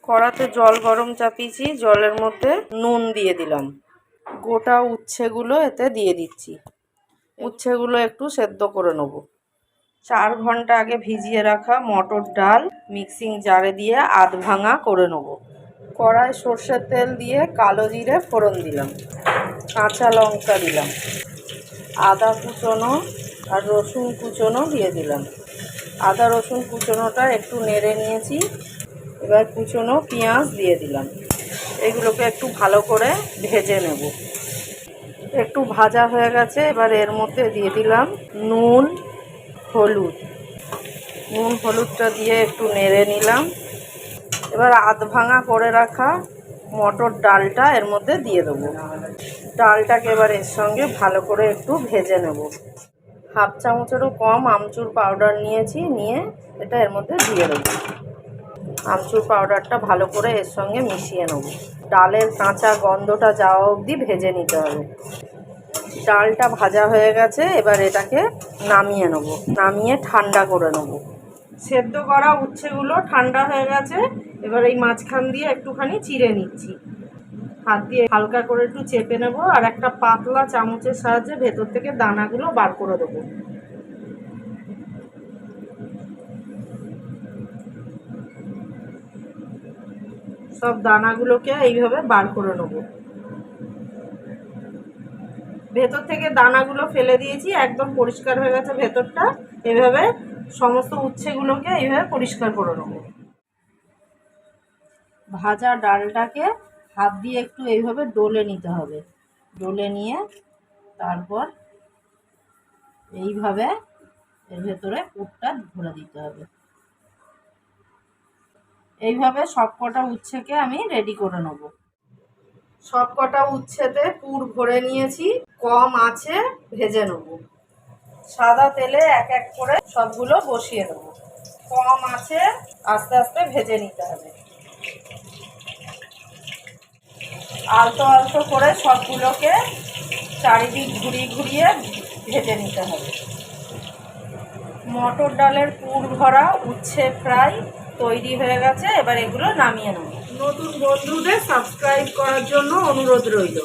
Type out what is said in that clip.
কড়াতে জল গরম চাপিয়েছি, জলের মধ্যে নুন দিয়ে দিলাম। গোটা উচ্ছেগুলো এতে দিয়ে দিচ্ছি। উচ্ছেগুলো একটু সেদ্ধ করে নেব। 4 ঘন্টা আগে ভিজিয়ে রাখা মটর ডাল মিক্সিং জারে দিয়ে আধ ভাঙা করে নেব। কড়ায় সর্ষের তেল দিয়ে কালো জিরে ফোড়ন দিলাম, কাঁচা লঙ্কা দিলাম, আদা কুচনো আর রসুন কুচনো দিয়ে দিলাম। আদা রসুন কুচনোটা একটু নেড়ে নিয়েছি। এবার কুচনো পেঁয়াজ দিয়ে দিলাম। এগুলোকে একটু ভালো করে ভেজে নেব। একটু ভাজা হয়ে গেছে, এবার এর মধ্যে দিয়ে দিলাম নুন হলুদটা দিয়ে একটু নেড়ে নিলাম। এবার আধ ভাঙা করে রাখা মটর ডালটা এর মধ্যে দিয়ে দেবো। ডালটাকে এবার এর সঙ্গে ভালো করে একটু ভেজে নেব। হাফ চামচেরও কম আমচুর পাউডার নিয়েছি, নিয়ে এটা এর মধ্যে দিয়ে দেবো। আমচুর পাউডারটা ভালো করে এর সঙ্গে মিশিয়ে নেব। ডালের কাঁচা গন্ধটা যাওয়া অবধি ভেজে নিতে হবে। ডালটা ভাজা হয়ে গেছে, এবার এটাকে নামিয়ে নেব। নামিয়ে ঠান্ডা করে নেব। সেদ্ধ করা উচ্ছেগুলো ঠান্ডা হয়ে গেছে। এবার এই মাঝখান দিয়ে একটুখানি চিড়ে নিচ্ছি। হাত দিয়ে হালকা করে একটু চেপে নেব, আর একটা পাতলা চামচের সাহায্যে ভেতর থেকে দানাগুলো বার করে দেবো। সব দানাগুলোকে এইভাবে বার করে নেব। ভেতর থেকে দানাগুলো ফেলে দিয়েছি, একদম পরিষ্কার হয়ে গেছে ভেতরটা। এভাবে সমস্ত উচ্ছেগুলোকে এইভাবে পরিষ্কার করে নেব। ভাজা ডালটাকে হাত দিয়ে একটু এইভাবে ডলে নিতে হবে। ডলে নিয়ে তারপর এইভাবে এর ভেতরে পুরটা ভরে দিতে হবে। এইভাবে সবকটা উচ্ছেকে আমি রেডি করে নেব। সবকটা উচ্ছেতে পুর ভরে নিয়েছি, কম আঁচে ভেজে নেব। সাদা তেলে এক এক করে সবগুলো বসিয়ে দেবো। কম আঁচে আস্তে আস্তে ভেজে নিতে হবে। আলতো আলতো করে সবগুলোকে চারিদিক ঘুরিয়ে ভেজে নিতে হবে। মটর ডালের পুর ভরা উচ্ছে ফ্রাই তৈরি হয়ে গেছে। এবার এগুলো নামিয়ে নেব। নতুন বন্ধুদের সাবস্ক্রাইব করার জন্য অনুরোধ রইল।